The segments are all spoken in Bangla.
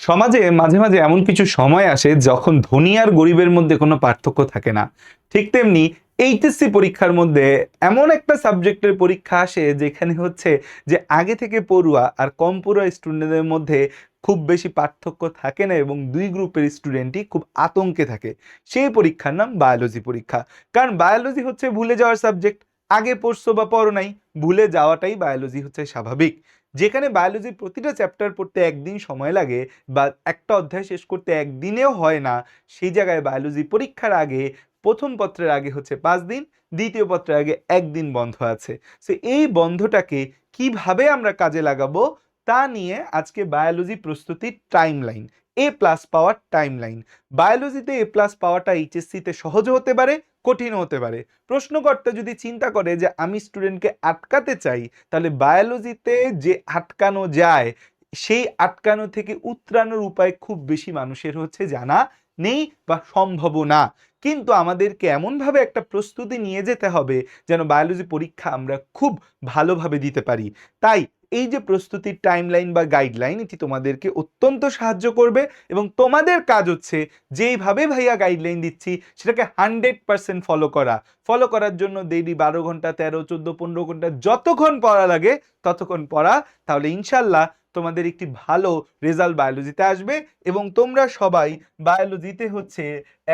সমাজে মাঝে মাঝে এমন কিছু সময় আসে যখন ধনী আর গরিবের মধ্যে কোনো পার্থক্য থাকে না। ঠিক তেমনি এইচএসসি পরীক্ষার মধ্যে এমন একটা সাবজেক্টের পরীক্ষা আসে যেখানে হচ্ছে যে আগে থেকে পড়ুয়া আর কম পড়ুয়া স্টুডেন্টদের মধ্যে খুব বেশি পার্থক্য থাকে না এবং দুই গ্রুপের স্টুডেন্টই খুব আতঙ্কে থাকে। সেই পরীক্ষার নাম বায়োলজি পরীক্ষা। কারণ বায়োলজি হচ্ছে ভুলে যাওয়ার সাবজেক্ট। আগে পড়ছো বা পড়ো নাই, ভুলে যাওয়াটাই বায়োলজি হচ্ছে স্বাভাবিক। যেখানে বায়োলজির প্রতিটা চ্যাপ্টার পড়তে একদিন সময় লাগে বা একটা অধ্যায় শেষ করতে একদিনেও হয় না, সেই জায়গায় বায়োলজি পরীক্ষার আগে প্রথম পত্রের আগে হচ্ছে 5 দিন, দ্বিতীয় পত্রের আগে একদিন বন্ধ আছে। সো এই বন্ধটাকে কিভাবে আমরা কাজে লাগাবো তা নিয়ে আজকে বায়োলজি প্রস্তুতির টাইমলাইন, A+ পাওয়ার টাইমলাইন। বায়োলজিতে A+ পাওয়াটা এইচএসসিতে সহজও হতে পারে, কঠিনও হতে পারে। প্রশ্নকর্তা যদি চিন্তা করে যে আমি স্টুডেন্টকে আটকাতে চাই, তাহলে বায়োলজিতে যে আটকানো যায় সেই আটকানো থেকে উতরানোর উপায় খুব বেশি মানুষের হচ্ছে জানা নেই বা সম্ভবও না। কিন্তু আমাদেরকে এমনভাবে একটা প্রস্তুতি নিয়ে যেতে হবে যেন বায়োলজি পরীক্ষা আমরা খুব ভালোভাবে দিতে পারি। তাই এই যে প্রস্তুতির টাইমলাইন বা গাইডলাইন, এটি তোমাদেরকে অত্যন্ত সাহায্য করবে এবং তোমাদের কাজ হচ্ছে যেইভাবে ভাইয়া গাইডলাইন দিচ্ছি সেটাকে 100% ফলো করার জন্য ডেইলি 12 ঘন্টা, 13, 14, 15 ঘন্টা যতক্ষণ পড়া লাগে ততক্ষণ পড়া। তাহলে ইনশাল্লাহ তোমাদের একটি ভালো রেজাল্ট বায়োলজিতে আসবে এবং তোমরা সবাই বায়োলজিতে হচ্ছে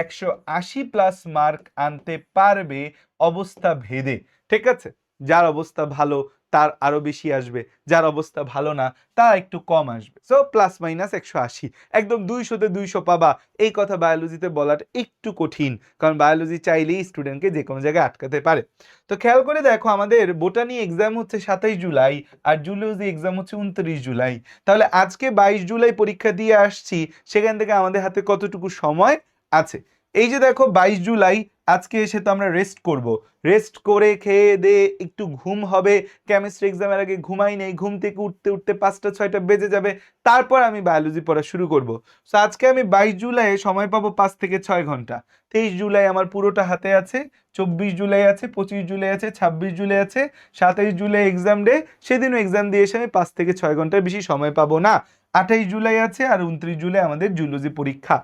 180+ মার্ক আনতে পারবে অবস্থা ভেদে। ঠিক আছে? যার অবস্থা ভালো তার আরো বেশি আসবে, যার অবস্থা ভালো না তার একটু কম আসবে। সো +- 180, একদম 200-তে 200 পাবা, এই কথা বায়োলজিতে বলাটা একটু কঠিন, কারণ বায়োলজি চাইলেই স্টুডেন্টকে যে কোনো জায়গায় আটকাতে পারে। তো খেয়াল করে দেখো, আমাদের বোটানি এক্সাম হচ্ছে 27 জুলাই আর জুলজি এক্সাম হচ্ছে 29 জুলাই। তাহলে আজকে 22 জুলাই পরীক্ষা দিয়ে আসছি, সেখান থেকে আমাদের হাতে কতটুকু সময় আছে? এই যে দেখো 22 জুলাই, আজকে এসে তো আমরা রেস্ট করব। রেস্ট করে খেয়ে দিয়ে একটু ঘুম হবে। কেমিস্ট্রি এক্সামের আগে ঘুমাই নেই, ঘুম থেকে উঠতে উঠতে 5টা 6টা বেজে যাবে, তারপর আমি বায়োলজি পড়া শুরু করব। সো আজকে আমি 22 জুলাই সময় পাবো 5 থেকে 6 ঘন্টা। 23 জুলাই আমার পুরোটা হাতে আছে, 24 জুলাই আছে, 25 জুলাই আছে, 26 জুলাই আছে, 27 জুলাই এক্সাম ডে, সেদিনও এক্সাম দিয়ে এসে আমি 5 থেকে 6 ঘন্টার বেশি সময় পাবো না। 28 জুলাই আছে আর 29 জুলাই আমাদের জুলজি পরীক্ষা।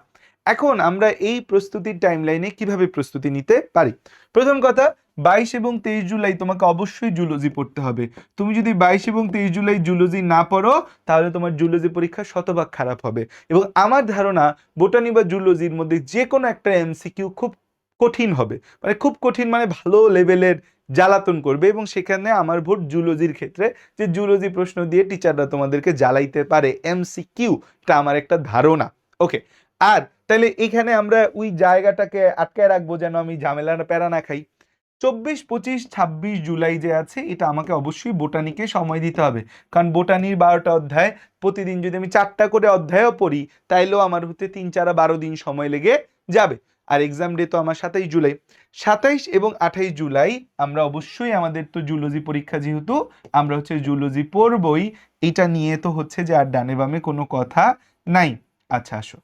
এখন আমরা এই প্রস্তুতির টাইমলাইনে কিভাবে প্রস্তুতি নিতে পারি? প্রথম কথা, 22 এবং 23 জুলাই তোমাকে অবশ্যই জুলজি পড়তে হবে। তুমি যদি 22 এবং 23 জুলাই জুলজি না পড়ো, তাহলে তোমার জুলজি পরীক্ষা শতভাগ খারাপ হবে। এবং আমার ধারণা বোটানি বা জুলজির মধ্যে যে কোনো একটা এমসিকিউ খুব কঠিন হবে, মানে খুব কঠিন মানে ভালো লেভেলের জ্বালাতন করবে, এবং সেখানে আমার ভোট জুলজির ক্ষেত্রে, যে জুলজি প্রশ্ন দিয়ে টিচাররা তোমাদেরকে জ্বালাইতে পারে এমসিকিউ, এটা আমার একটা ধারণা। ওকে, আর তাহলে এখানে আমরা ওই জায়গাটাকে আটকায় রাখবো যেন আমি ঝামেলাটা প্যারা না খাই। 24, 25, 26 জুলাই যে আছে, এটা আমাকে অবশ্যই বোটানিকে সময় দিতে হবে, কারণ বোটানির 12টা অধ্যায়, প্রতিদিন যদি আমি 4টা করে অধ্যায়ও পড়ি তাইলেও আমার হতে 3, 4, 12 দিন সময় লেগে যাবে। আর এক্সাম ডে তো আমার 27 জুলাই। 27 এবং 28 জুলাই আমরা অবশ্যই, আমাদের তো জুলজি পরীক্ষা, যেহেতু আমরা হচ্ছে জুলজি পড়বই, এটা নিয়ে তো হচ্ছে যে আর ডানে বামে কোনো কথা নাই। আচ্ছা আসো,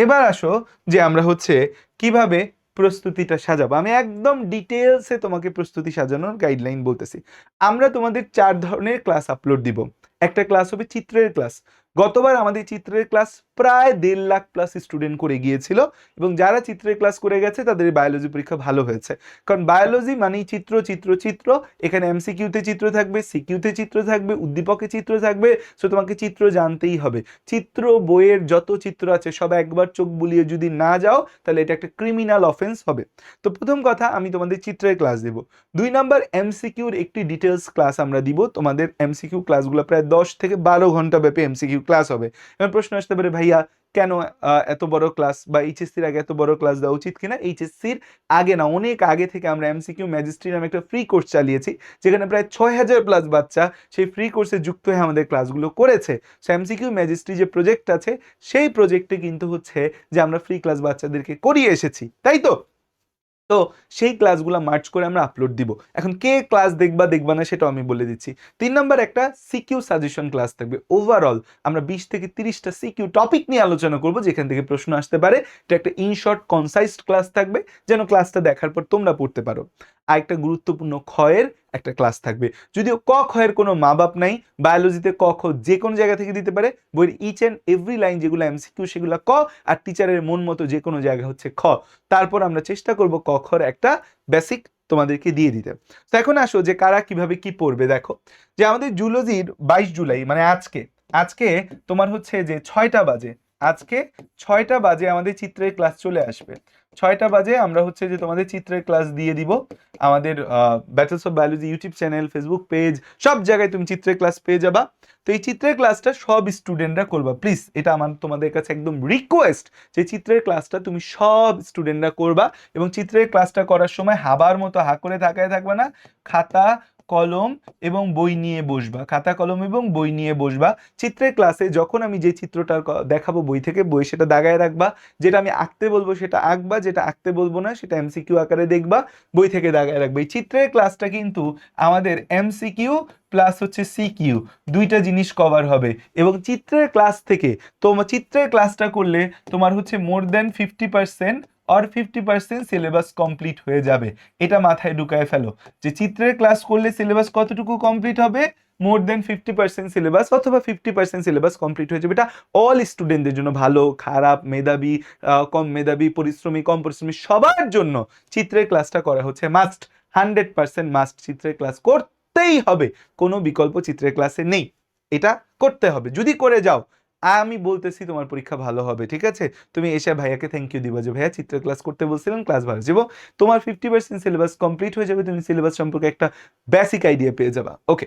এবার আসো যে আমরা হচ্ছে কিভাবে প্রস্তুতিটা সাজাবো। আমি একদম ডিটেলসে তোমাকে প্রস্তুতি সাজানোর গাইডলাইন বলতেছি। আমরা তোমাদের 4 ধরনের ক্লাস আপলোড দিব। একটা ক্লাস হবে চিত্রের ক্লাস। গতবার আমাদের চিত্রের ক্লাস প্রায় 1.5 লাখ+ স্টুডেন্ট করে গিয়েছিল, এবং যারা চিত্রের ক্লাস করে গেছে তাদের বায়োলজি পরীক্ষা ভালো হয়েছে। কারণ বায়োলজি মানেই চিত্র চিত্র চিত্র। এখানে এমসিকিউতে চিত্র থাকবে, সিকিউতে চিত্র থাকবে, উদ্দীপকে চিত্র থাকবে। সো তোমাকে চিত্র জানতেই হবে। চিত্র বইয়ের যত চিত্র আছে সব একবার চোখ বুলিয়ে যদি না যাও, তাহলে এটা একটা ক্রিমিনাল অফেন্স হবে। তো প্রথম কথা, আমি তোমাদের চিত্রের ক্লাস দেব। 2 নাম্বার, এমসিকিউর একটি ডিটেলস ক্লাস আমরা দিব। তোমাদের এমসিকিউ ক্লাসগুলো প্রায় 10 থেকে 12 ঘন্টা ব্যাপী এমসিকিউ ক্লাস হবে। এবার প্রশ্ন আসতে পারে, ভাইয়া কেন এত বড় ক্লাস, বা এইচএসসির আগে এত বড় ক্লাস দেওয়া উচিত কিনা? এইচএসসির আগে না, অনেক আগে থেকে আমরা এমসিকিউ ম্যাজিস্ট্রি নামে একটা ফ্রি কোর্স চালিয়েছি, যেখানে প্রায় 6000+ বাচ্চা সেই ফ্রি কোর্সে যুক্ত হয়ে আমাদের ক্লাসগুলো করেছে। সো এমসিকিউ ম্যাজিস্ট্রি যে প্রজেক্ট আছে, সেই প্রজেক্টে কিন্তু হচ্ছে যে আমরা ফ্রি ক্লাস বাচ্চাদেরকে করিয়ে এসেছি, তাই তো? তো সেই ক্লাসগুলো মার্চ করে আমরা আপলোড দিব। এখন কে ক্লাস দেখবা দেখবা না সেটাও আমি বলে দিচ্ছি। 3 নাম্বার, একটা সিকিউ সাজেশন ক্লাস থাকবে। ওভারঅল আমরা 20 থেকে 30টা সিকিউ টপিক নিয়ে আলোচনা করব, যেখান থেকে প্রশ্ন আসতে পারে। এটা একটা ইন শর্ট কনসাইজ ক্লাস থাকবে, যেন ক্লাসটা দেখার পর তোমরা পড়তে পারো। আরেকটা গুরুত্বপূর্ণ ক্ষয়ের একটা ক্লাস থাকবে। যদিও ক ক্ষয়ের কোনো মা বাপ নাই, বায়োলজিতে ক খ যে কোনো জায়গা থেকে দিতে পারে, বইয়ের ইচ অ্যান্ড এভরি লাইন যেগুলো এমসিকিউ সেগুলো ক, আর টিচারের মন মতো যে কোনো জায়গা হচ্ছে খ। তারপর আমরা চেষ্টা করব ক খর একটা বেসিক তোমাদেরকে দিয়ে দিতে। তো এখন আসো যে কারা কিভাবে কি পড়বে। দেখো যে আমাদের জুলজির 22 জুলাই মানে আজকে আজকে তোমার হচ্ছে যে 6টা বাজে, আজকে 6টা বাজে আমাদের চিত্রের ক্লাস চলে আসবে। 6টা বাজে আমরা হচ্ছে যে তোমাদের চিত্রের ক্লাস দিয়ে দিব। আমাদের battles of biology YouTube channel, Facebook page, সব জায়গায় তুমি চিত্রের ক্লাস পেয়ে যাবা। তো এই চিত্রের ক্লাসটা সব স্টুডেন্টরা করবা প্লিজ, এটা আমার তোমাদের কাছে একদম রিকোয়েস্ট যে চিত্রের ক্লাসটা তুমি সব স্টুডেন্টরা করবা। এবং চিত্রের ক্লাসটা করার সময় হাবার মতো হা করে তাকায় থাকবা না, খাতা কলম এবং বই নিয়ে বসবা, খাতা কলম এবং বই নিয়ে বসবা। চিত্রের ক্লাসে যখন আমি যে চিত্রটা দেখাবো বই থেকে, বই সেটা দাগায় রাখবা, যেটা আমি আঁকতে বলবো সেটা আঁকবা, যেটা আঁকতে বলবো না সেটা এমসিকিউ আকারে দেখবা, বই থেকে দাগায় রাখবা। এই চিত্রের ক্লাসটা কিন্তু আমাদের এমসিকিউ প্লাস হচ্ছে সিকিউ দুইটা জিনিস কভার হবে। এবং চিত্রের ক্লাস থেকে তোমার চিত্রের ক্লাসটা করলে তোমার হচ্ছে মোর দেন 50% আর 50% সিলেবাস কমপ্লিট হয়ে যাবে। এটা মাথায় ঢুকায় ফেলো যে চিত্রের ক্লাস করলে সিলেবাস কতটুকু কমপ্লিট হবে, মোর দেন 50% সিলেবাস অথবা 50% সিলেবাস কমপ্লিট হয়ে যাবে। এটা অল স্টুডেন্টদের জন্য, ভালো খারাপ মেধাবী কম মেধাবী পরিশ্রমী কম পরিশ্রমী সবার জন্য চিত্রের ক্লাসটা করা হচ্ছে মাস্ট, 100% মাস্ট। চিত্রের ক্লাস করতেই হবে, কোনো বিকল্প চিত্রের ক্লাসে নেই, এটা করতে হবে। যদি করে যাও আমি বলতেছি তোমার পরীক্ষা ভালো হবে, ঠিক আছে? তুমি এসে ভাইয়াকে থ্যাংক ইউ দিবা যে ভাইয়া চিত্রের ক্লাস করতে বলছিলেন, ক্লাস ভালো যাব, তোমার 50% সিলেবাস কমপ্লিট হয়ে যাবে, তুমি সিলেবাস সম্পর্কে একটা বেসিক আইডিয়া পেয়ে যাবা। ওকে,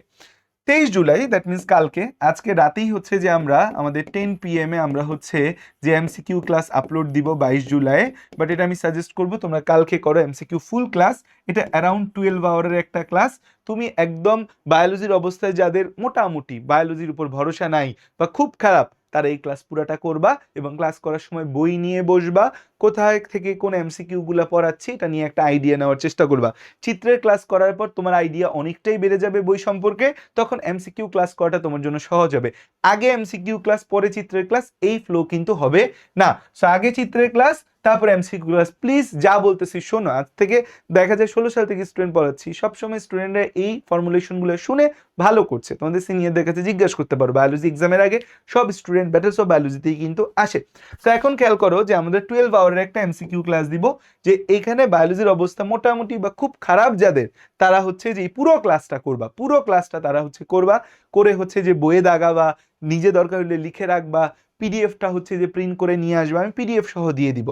23 জুলাই দ্যাট মিনস কালকে, আজকে রাতেই হচ্ছে যে আমরা আমাদের 10 PM এ আমরা হচ্ছে যে এমসিকিউ ক্লাস আপলোড দিব 22 জুলাই। বাট এটা আমি সাজেস্ট করব তোমরা কালকে করো এমসিকিউ ফুল ক্লাস। এটা অ্যারাউন্ড 12 আওয়ারের একটা ক্লাস। তুমি একদম বায়োলজির অবস্থায় যাদের মোটামুটি বায়োলজির উপর ভরসা নাই বা খুব খারাপ, তারা এই ক্লাস পুরাটা করবা এবং ক্লাস করার সময় বই নিয়ে বসবা, কোথায় থেকে কোন এমসিকিউ গুলা পড়াচ্ছি এটা নিয়ে একটা আইডিয়া নেওয়ার চেষ্টা করবা। চিত্রের ক্লাস করার পর তোমার আইডিয়া অনেকটাই বেড়ে যাবে বই সম্পর্কে, তখন এমসিকিউ ক্লাস করাটা তোমার জন্য সহজ হবে। আগে এমসিকিউ ক্লাস পরে চিত্রের ক্লাস, এই ফ্লো কিন্তু হবে না। সো আগে চিত্রের ক্লাস তারপর এমসিকিউ ক্লাস। প্লিজ যা বলতেছি শোনো, আজ থেকে দেখা যায় 16 সাল থেকে স্টুডেন্ট পড়াচ্ছি, সবসময় স্টুডেন্টরা এই ফর্মুলেশনগুলো শুনে ভালো করছে। তোমাদের সিনিয়রদের কাছে জিজ্ঞাসা করতে পারো, বায়োলজি এক্সামের আগে সব স্টুডেন্ট ব্যাটলস অফ বায়োলজিতেই কিন্তু আসে। তো এখন খেয়াল করো যে আমাদের 12 আওয়ারের একটা এমসিকিউ ক্লাস দিব, যে এখানে বায়োলজির অবস্থা মোটামুটি বা খুব খারাপ যাদের, তারা হচ্ছে যে পুরো ক্লাসটা করবা, পুরো ক্লাসটা তারা হচ্ছে করবা, করে হচ্ছে যে বইয়ে দাগাবা, নিজে দরকার হলে লিখে রাখবা, পিডিএফটা হচ্ছে যে প্রিন্ট করে নিয়ে আসবে, আমি পিডিএফ সহ দিয়ে দিব।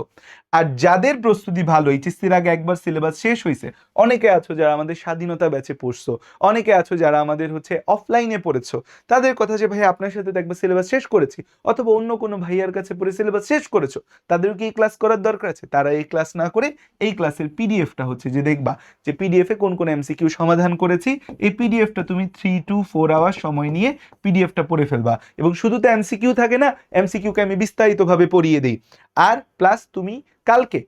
আর যাদের প্রস্তুতি ভালো, এইচএসসির আগে একবার সিলেবাস শেষ হয়েছে, অনেকে আছো যারা আমাদের স্বাধীনতা ব্যাচে পড়ছো, অনেকে আছো যারা আমাদের হচ্ছে অফলাইনে পড়েছো, তাদের কথা যে ভাই আপনার সাথে তো একবার সিলেবাস শেষ করেছি, অথবা অন্য কোনো ভাইয়ার কাছে পড়ে সিলেবাস শেষ করেছো, তাদেরও কি এই ক্লাস করার দরকার আছে? তারা এই ক্লাস না করে এই ক্লাসের পিডিএফটা হচ্ছে যে দেখবা, যে পিডিএফে কোন কোন এমসিকিউ সমাধান করেছি, এই পিডিএফটা তুমি 3 to 4 আওয়ার সময় নিয়ে পিডিএফটা পড়ে ফেলবা। এবং শুধু তো এমসিকিউ থাকে না, এমসিকিউকে আমি বিস্তারিতভাবে পড়িয়ে দিই। আর প্লাস তুমি কালকে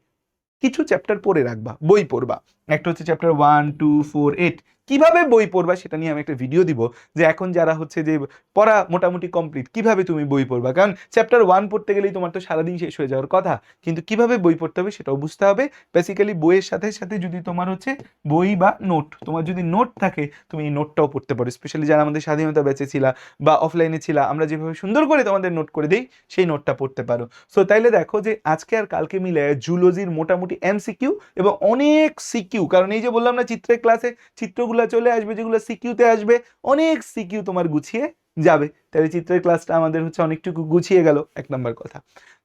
কিছু চ্যাপ্টার পড়ে রাখবা, বই পড়বা। একটা হচ্ছে চ্যাপ্টার 1 2 4 8, কিভাবে বই পড়বা সেটা নিয়ে আমি একটা ভিডিও দিব, যে এখন যারা হচ্ছে যে পড়া মোটামুটি কমপ্লিট, কিভাবে তুমি বই পড়বা। কারণ চ্যাপ্টার 1 পড়তে গেলেই তোমার তো সারাদিন শেষ হয়ে যাওয়ার কথা, কিন্তু কিভাবে বই পড়তে হবে সেটাও বুঝতে হবে। বেসিক্যালি বইয়ের সাথে সাথে যদি তোমার হচ্ছে বই বা নোট, তোমার যদি নোট থাকে তুমি এই নোটটাও পড়তে পারো। স্পেশালি যারা আমাদের স্বাধীনতা ব্যাচে ছিলা বা অফলাইনে ছিলা, আমরা যেভাবে সুন্দর করে তোমাদের নোট করে দিই, সেই নোটটা পড়তে পারো। সো তাইলে দেখো যে আজকে আর কালকে মিলে জুলজির মোটামুটি এমসিকিউ এবং অনেক সিকিউ, কারণ এই যে বললাম না চিত্রের ক্লাসে চিত্রগুলো চলে আসবে যেগুলো সিকিউতে আসবে, অনেক সিকিউ তোমার গুছিয়ে যাবে। তাহলে চিত্রের ক্লাসটা আমাদের হচ্ছে অনেকটুকু গুছিয়ে গেল, এক নাম্বার কথা।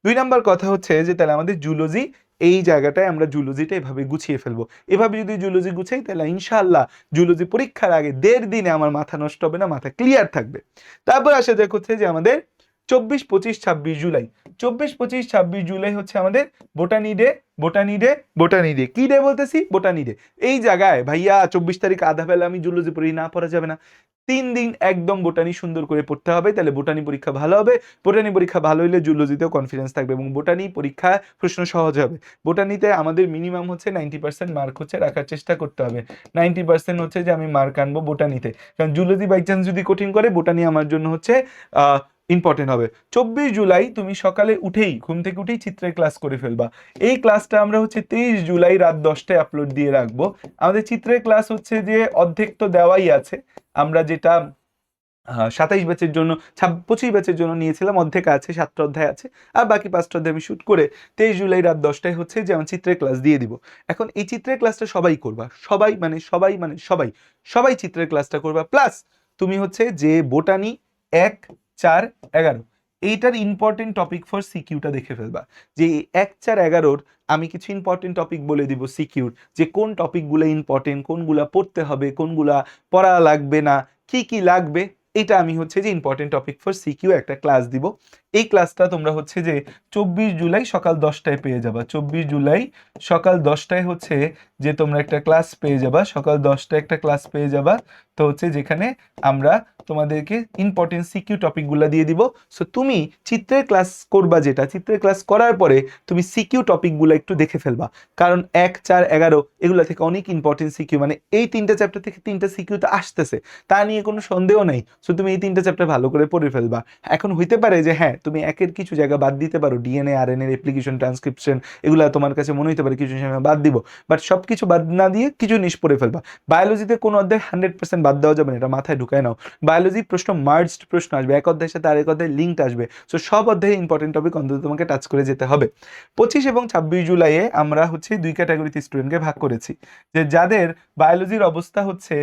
2 নাম্বার কথা হচ্ছে যে তাহলে আমাদের জুলজি এই জায়গাটায় আমরা জুলজিটা এভাবে গুছিয়ে ফেলবো। এভাবে যদি জুলজি গুছাই তাহলে ইনশাআল্লাহ জুলজি পরীক্ষার আগে 1.5 দিনে আমার মাথা নষ্ট হবে না, মাথা ক্লিয়ার থাকবে। তারপর আসে দেখ হচ্ছে যে আমাদের 24 25 26 জুলাই, 24 25 26 জুলাই হচ্ছে আমাদের botany day. Botany day, botany day কি ডে বলতেছি, বোটানি ডে। এই জায়গায় ভাইয়া 24 তারিখ আধা বেলা আমি জুলজি পড়ি, না পড়া যাবে না। 3 দিন একদম বোটানি সুন্দর করে পড়তে হবে, তাহলে বোটানি পরীক্ষা ভালো হবে। বোটানি পরীক্ষা ভালো হলে জুলজিতেও কনফিডেন্স থাকবে এবং বোটানি পরীক্ষা প্রশ্ন সহজ হবে। বোটানিতে আমাদের মিনিমাম হচ্ছে 90% মার্ক হচ্ছে রাখার চেষ্টা করতে হবে। 90% হচ্ছে যে আমি মার্ক আনবো বোটানিতে, কারণ জুলজি বাই চান্স যদি কঠিন করে, বোটানি আমার জন্য হচ্ছে ইম্পর্টেন্ট হবে। 24 জুলাই তুমি সকালে উঠেই ঘুম থেকে উঠেই চিত্রের ক্লাস করে ফেলবা। এই ক্লাসটা আমরা হচ্ছে 23 জুলাই রাত 10টায় আপলোড দিয়ে রাখবো। আমাদের চিত্রের ক্লাস হচ্ছে যে অর্ধেক তো দেওয়াই আছে, আমরা যেটা 27 ব্যাচের জন্য 25 ব্যাচের জন্য নিয়েছিলাম, অর্ধেক আছে, 7টা অধ্যায় আছে, আর বাকি 5টা অধ্যায় আমি শুট করে 23 জুলাই রাত 10টায় হচ্ছে যে আমার চিত্রের ক্লাস দিয়ে দিব। এখন এই চিত্রের ক্লাসটা সবাই করবা, সবাই চিত্রের ক্লাসটা করবা। প্লাস তুমি হচ্ছে যে বোটানি 1, 4, 11 এইটার ইম্পর্টেন্ট টপিক ফর সিকিউটা দেখে ফেলবা। যে 1, 4, 11 আমি কিছু ইম্পর্টেন্ট টপিক বলে দিব সিকিউর, যে কোন টপিকগুলো ইম্পর্টেন্ট, কোনগুলা পড়তে হবে, কোনগুলা পড়া লাগবে না, কি কি লাগবে, এটা আমি হচ্ছে যে ইম্পর্টেন্ট টপিক ফর সিকিউ একটা ক্লাস দিব। এই ক্লাসটা তোমরা হচ্ছে যে 24 জুলাই সকাল 10টায় পেয়ে যাবা। 24 জুলাই সকাল 10টায় হচ্ছে যে তোমরা একটা ক্লাস পেয়ে যাবা, সকাল 10টায় একটা ক্লাস পেয়ে যাবা। তো হচ্ছে যেখানে আমরা তোমাদেরকে ইম্পর্টেন্ট সিকিউ টপিকগুলো দিয়ে দিব। সো তুমি চিত্রের ক্লাস করবা, যেটা চিত্রের ক্লাস করার পরে তুমি সিকিউ টপিকগুলো একটু দেখে ফেলবা, কারণ 1, 4, 11 এগুলো থেকে অনেক ইম্পর্টেন্ট সিকিউ, মানে এই 3টা চ্যাপ্টার থেকে 3টা সিকিউ তো আসতেছে, তা নিয়ে কোনো সন্দেহ নেই। সো তুমি এই 3টা চ্যাপ্টার ভালো করে পড়ে ফেলবা। এখন হইতে পারে যে হ্যাঁ তুমি একের কিছু জায়গা বাদ দিতে পারো, ডিএনএ আরএনএ অ্যাপ্লিকেশন ট্রান্সক্রিপশন এগুলো তোমার কাছে মনে হইতে পারে কিছু সময় বাদ দিব, বাট সব কিছু বাদ না দিয়ে কিছু জিনিস পড়ে ফেলবা। বায়োলজিতে কোনো অধ্যায় 100% বাদ দেওয়া যাবে না, এটা মাথায় ঢুকায় নাও। বায়োলজি প্রশ্ন মার্জড প্রশ্ন আসবে, এক অধ্যায়ের সাথে আরেক অধ্যায় লিঙ্কড আসবে। সো সব অধ্যায়ে ইম্পর্টেন্ট টপিক অন্তত তোমাকে টাচ করে যেতে হবে। 25 এবং 26 জুলাইয়ে আমরা হচ্ছে 2 ক্যাটাগরিতে স্টুডেন্টকে ভাগ করেছি, যে যাদের বায়োলজির অবস্থা হচ্ছে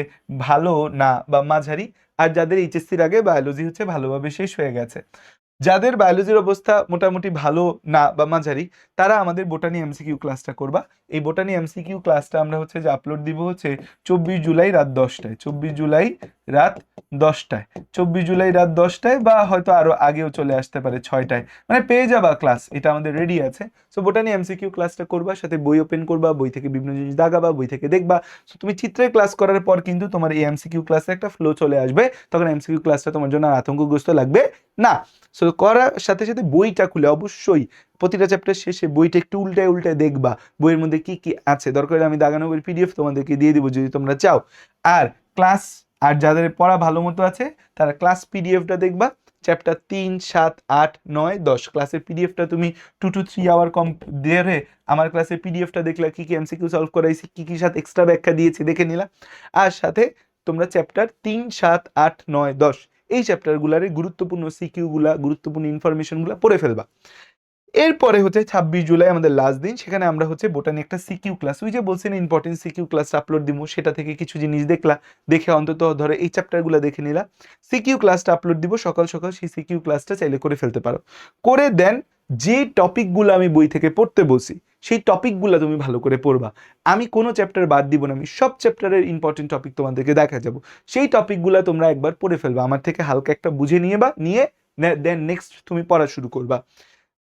ভালো না বা মাঝারি, আর যাদের এইচএসসির আগে বায়োলজি হচ্ছে ভালোভাবে শেষ হয়ে গেছে। যাদের বায়োলজির অবস্থা মোটামুটি ভালো না বা মাঝারি, তারা আমাদের বোটানি এমসিকিউ ক্লাসটা করবা। এই বোটানি এমসিকিউ ক্লাসটা আমরা হচ্ছে যে আপলোড দিব হচ্ছে 24 জুলাই রাত 10টায়, 24 জুলাই রাত 10টায়, 24 জুলাই রাত 10টায়, বা হয়তো আরো আগেও চলে আসতে পারে 6টায়, মানে পেয়ে যাবা ক্লাস, এটা আমাদের রেডি আছে। সো বোটানি এমসিকিউ ক্লাসটা করবা, সাথে বই ওপেন করবা, বই থেকে বিভিন্ন জিনিস দাগাবা, বই থেকে দেখবা। সো তুমি চিত্রের ক্লাস করার পর কিন্তু তোমার এই এমসিকিউ ক্লাসে একটা ফ্লো চলে আসবে, তখন এমসিকিউ ক্লাসটা তোমার জন্য আর আতঙ্কগ্রস্ত লাগবে না। সো করার সাথে সাথে বইটা খুলে অবশ্যই প্রতিটা চ্যাপ্টার শেষে বইটা একটু উল্টায় উল্টায় দেখবা, বইয়ের মধ্যে কি কি আছে, দরকার হলে আমি দাগানো বইয়ের পিডিএফ তোমাদেরকে দিয়ে দিব যদি তোমরা চাও। আর ক্লাস, আর যাদের পড়া ভালো মতো আছে তারা ক্লাস পিডিএফটা দেখবা, চ্যাপ্টার 3, 7, 8, 9, 10 ক্লাসের পিডিএফটা তুমি 2 to 3 আওয়ার কম ধরে আমার ক্লাসের পিডিএফটা দেখলা, কি কি এমসিকিউ সলভ করাইছি, কি কি সাথে এক্সট্রা ব্যাখ্যা দিয়েছি দেখে নিলা। আর সাথে তোমরা চ্যাপ্টার 3, 7, 8, 9, 10 এই চ্যাপ্টারগুলারে গুরুত্বপূর্ণ সিকিউগুলা, গুরুত্বপূর্ণ ইনফরমেশনগুলা পড়ে ফেলবা। এরপরে হচ্ছে 26 জুলাই আমাদের লাস্ট দিন, সেখানে আমরা হচ্ছে বোটানি একটা সিকিউ ক্লাস, ওই যে বলছেন ইম্পর্টেন্ট সিকিউ ক্লাস আপলোড দিব, সেটা থেকে কিছু জিনিস দেখলা, দেখে অন্তত ধরে এই চ্যাপ্টারগুলো দেখে নিলা, সিকিউ ক্লাসটা আপলোড দিব সকাল সকাল, সেই সিকিউ ক্লাসটা চাইলে করে ফেলতে পারো। করে দেন যে টপিকগুলো আমি বই থেকে পড়তে বলছি সেই টপিকগুলো তুমি ভালো করে পড়বা। আমি কোনো চ্যাপ্টার বাদ দিব না, আমি সব চ্যাপ্টারের ইম্পর্টেন্ট টপিক তোমাদেরকে দেখা যাব, সেই টপিকগুলো তোমরা একবার পড়ে ফেলবা, আমার থেকে হালকা একটা বুঝে নিয়ে দেন নেক্সট তুমি পড়া শুরু করবা।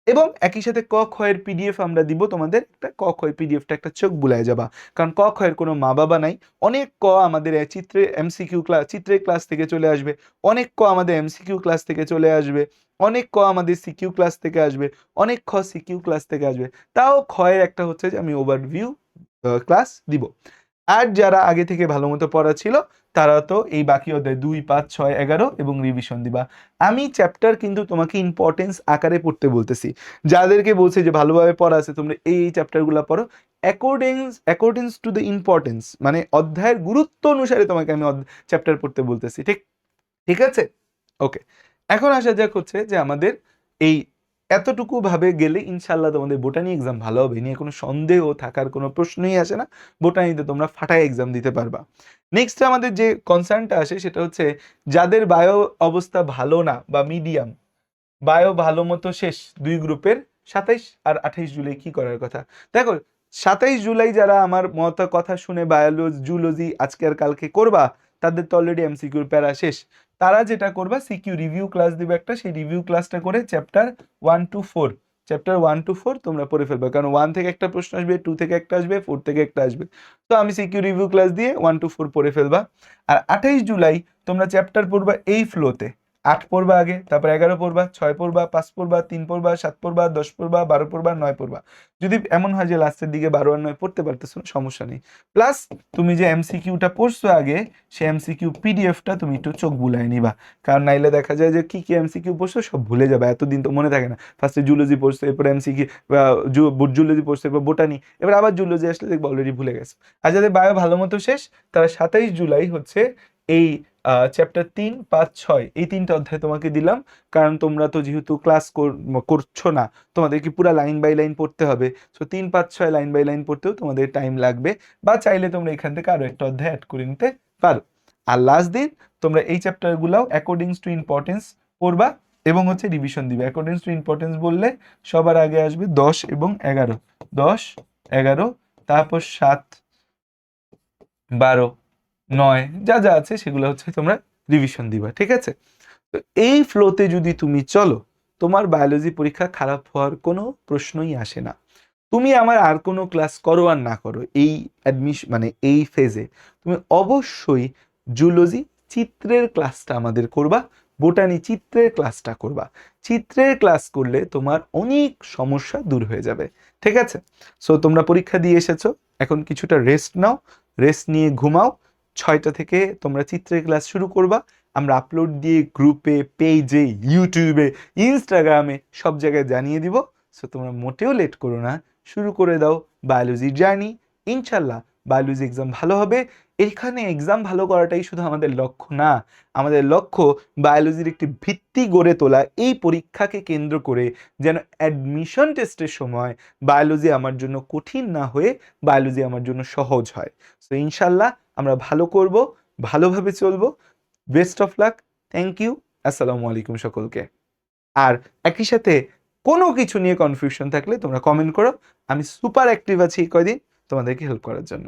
এবং একই সাথে ক খ এর পিডিএফ আমরা দিব তোমাদের, একটা ক খ এর পিডিএফটা একটা চোখ বুলায় যাবা, কারণ ক খ এর কোনো মা বাবা নাই। অনেক ক আমাদের চিত্রে এমসিকিউ ক্লাস, চিত্রের ক্লাস থেকে চলে আসবে, অনেক ক আমাদের এমসিকিউ ক্লাস থেকে চলে আসবে, অনেক ক আমাদের সিকিউ ক্লাস থেকে আসবে, অনেক খ সিকিউ ক্লাস থেকে আসবে। তাও খ এর একটা হচ্ছে যে আমি ওভারভিউ ক্লাস দিব। আর যারা আগে থেকে ভালো মতো পড়া ছিল তারা তো এই বাকি অধ্যায় 2, 5, 6, 11 এবং রিভিশন দিবা। আমি চ্যাপ্টার কিন্তু তোমাকে ইম্পর্টেন্স আকারে পড়তে বলতেছি, যাদেরকে বলছে যে ভালোভাবে পড়া আছে তোমরা এই চ্যাপ্টারগুলো পড়ো অ্যাকর্ডিংস টু দ্য ইম্পর্টেন্স, মানে অধ্যায়ের গুরুত্ব অনুসারে তোমাকে আমি চ্যাপ্টার পড়তে বলতেছি, ঠিক ঠিক আছে? ওকে, এখন আসা যাক হচ্ছে যে আমাদের এই এতটুকু ভাবে গেলে ইনশাল্লাহ তোমাদের বোটানি এক্সাম ভালো হবে, নিয়ে কোনো সন্দেহ থাকার কোনো প্রশ্নই আসে না, বোটানিতে তোমরা ফাটায় এক্সাম দিতে পারবা। নেক্সট আমাদের যে কনসার্নটা আসে সেটা হচ্ছে যাদের বায়ো অবস্থা ভালো না বা মিডিয়াম, বায়ো ভালো মতো শেষ 2 গ্রুপের, 27 আর 28 জুলাই কি করার কথা? দেখো 27 জুলাই যারা আমার কথা শুনে বায়োলজি জুলজি আজকে আর কালকে করবা, তাদের তো অলরেডি এমসিকিউর প্যারা শেষ। তারা যেটা করবা সিকিউ রিভিউ ক্লাস দিবে একটা, সেই রিভিউ ক্লাসটা করে চ্যাপ্টার 1 to 4, চ্যাপ্টার 1 to 4 তোমরা পড়ে ফেলবে, কারণ 1 থেকে একটা প্রশ্ন আসবে, 2 থেকে একটা আসবে, 4 থেকে একটা আসবে। তো আমি সিকিউ রিভিউ ক্লাস দিয়ে 1 to 4 পড়ে ফেলবা। আর 28 জুলাই তোমরা চ্যাপ্টার পড়বা এই ফ্লোতে, 8 পড়বা আগে, তারপর 11 পড়বা, 6 পড়বা, 5 পড়বা, 3 পড়বা, 7 পড়বা, 10 পড়বা, 12 পড়বা, 9 পড়বা। যদি এমন হয় যে লাস্টের দিকে 12 আর 9 পড়তে পারতেছো না, সমস্যা নেই। প্লাস তুমি যে এমসিকিউটা পড়ছো আগে, সেই এমসিকিউ পিডিএফটা তুমি একটু চোখ বুলায় নিবা, কারণ নাইলে দেখা যায় যে কি কি এমসিকিউ পড়ছো সব ভুলে যাবে, এতদিন তো মনে থাকে না। ফার্স্টে জুলজি পড়ছো, এরপর এমসিকিউ জুলজি পড়ছো, এরপর বোটানি, এবার আবার জুলজি আসলে দেখবো অলরেডি ভুলে গেছো। আর যাদের বায়ো ভালো মতো শেষ, তারা 27 জুলাই হচ্ছে এই চ্যাপ্টার 3, 5, 6 এই 3টা অধ্যায় তোমাকে দিলাম, কারণ তোমরা তো যেহেতু ক্লাস করছো না, তোমাদেরকে পুরো লাইন বাই লাইন পড়তে হবে। সো 3, 5, 6 লাইন বাই লাইন পড়তেও তোমাদের টাইম লাগবে, বা চাইলে তোমরা এখান থেকে আরো একটা অধ্যায় অ্যাড করে নিতে পারো। আর লাস্ট দিন তোমরা এই চ্যাপ্টারগুলোও অ্যাকর্ডিংস টু ইম্পর্টেন্স পড়বা এবং হচ্ছে রিভিশন দিবে। অ্যাকর্ডিংস টু ইম্পর্টেন্স বললে সবার আগে আসবে 10 এবং 11, 10, 11, তারপর 7, 12, 9 যা যা আছে সেগুলো হচ্ছে তোমরা রিভিশন দিবা, ঠিক আছে? তো এই ফ্লোতে যদি তুমি চলো, তোমার বায়োলজি পরীক্ষা খারাপ হওয়ার কোনো প্রশ্নই আসে না। তুমি আমার আর কোনো ক্লাস করো আর না করো, এই মানে এই ফেজে তুমি অবশ্যই জুলজি চিত্রের ক্লাসটা আমাদের করবা, বোটানি চিত্রের ক্লাসটা করবা। চিত্রের ক্লাস করলে তোমার অনেক সমস্যা দূর হয়ে যাবে, ঠিক আছে? সো তোমরা পরীক্ষা দিয়ে এসেছো, এখন কিছুটা রেস্ট নাও, রেস্ট নিয়ে ঘুমাও। 6টা থেকে তোমরা চিত্রের ক্লাস শুরু করবা, আমরা আপলোড দিয়ে গ্রুপে, পেজে, ইউটিউবে, ইনস্টাগ্রামে সব জায়গায় জানিয়ে দিব। সো তোমরা মোটেও লেট করো না, শুরু করে দাও বায়োলজির জার্নি। ইনশাল্লাহ বায়োলজি এক্সাম ভালো হবে। এখানে এক্সাম ভালো করাটাই শুধু আমাদের লক্ষ্য না, আমাদের লক্ষ্য বায়োলজির একটি ভিত্তি গড়ে তোলা, এই পরীক্ষাকে কেন্দ্র করে যেন অ্যাডমিশন টেস্টের সময় বায়োলজি আমার জন্য কঠিন না হয়ে বায়োলজি আমার জন্য সহজ হয়। সো ইনশাল্লাহ আমরা ভালো করব, ভালোভাবে চলবো। Best of luck, thank you, আসসালামু আলাইকুম সকলকে। আর একই সাথে কোনো কিছু নিয়ে কনফিউশন থাকলে তোমরা কমেন্ট করো, আমি সুপার অ্যাক্টিভ আছি এই কয়দিন তোমাদেরকে হেল্প করার জন্য।